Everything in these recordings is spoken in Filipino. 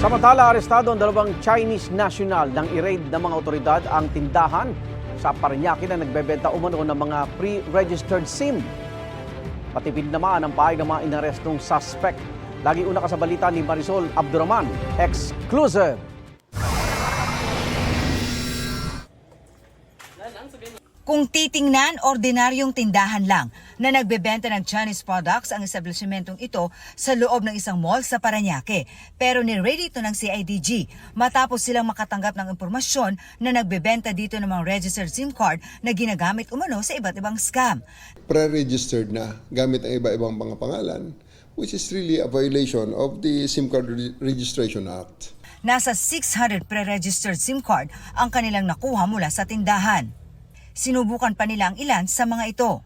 Samantala, arestado ang dalawang Chinese national nang i-raid ng mga otoridad ang tindahan sa Parañaque na nagbebenta umano ng mga pre-registered SIM. Patipid naman ang pahay ng mga inarestong suspect. Lagi una ka sa balita ni Marisol Abduraman. Exclusive! Kung titingnan, ordinaryong tindahan lang na nagbebenta ng Chinese products ang establishmentong ito sa loob ng isang mall sa Parañaque. Pero ni-raid ito ng CIDG matapos silang makatanggap ng impormasyon na nagbebenta dito ng mga registered SIM card na ginagamit umano sa iba't ibang scam. Pre-registered na gamit ang iba-ibang mga pangalan, which is really a violation of the SIM Card Registration Act. Nasa 600 pre-registered SIM card ang kanilang nakuha mula sa tindahan. Sinubukan pa nila ang ilan sa mga ito.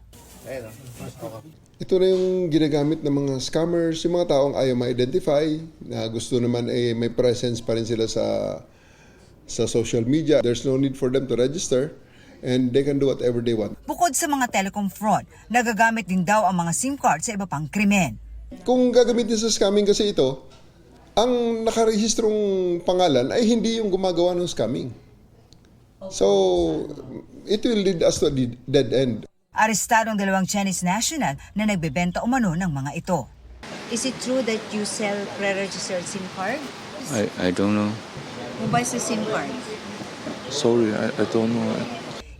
Ito na yung ginagamit ng mga scammers, yung mga taong ayaw ma-identify, na gusto naman may presence pa rin sila sa social media. There's no need for them to register and they can do whatever they want. Bukod sa mga telecom fraud, nagagamit din daw ang mga SIM card sa iba pang krimen. Kung gagamitin sa scamming kasi ito, ang nakarehistrong pangalan ay hindi yung gumagawa ng scamming. So, it will lead us to a dead end. Arestado ang dalawang Chinese national na nagbebenta umano ng mga ito. Is it true that you sell pre-registered SIM card? I don't know. Who buys the SIM card? Sorry, I don't know.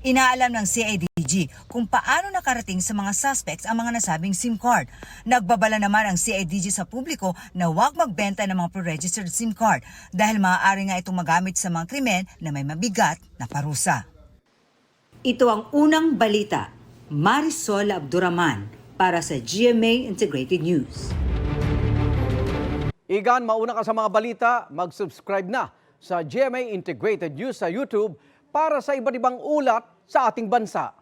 Inaalam ng CIDG kung paano nakarating sa mga suspects ang mga nasabing SIM card. Nagbabala naman ang CIDG sa publiko na huwag magbenta ng mga pre-registered SIM card dahil maaari nga itong magamit sa mga krimen na may mabigat na parusa. Ito ang unang balita. Marisol Abduraman para sa GMA Integrated News. Igan, mauna ka sa mga balita, mag-subscribe na sa GMA Integrated News sa YouTube para sa iba't ibang ulat sa ating bansa.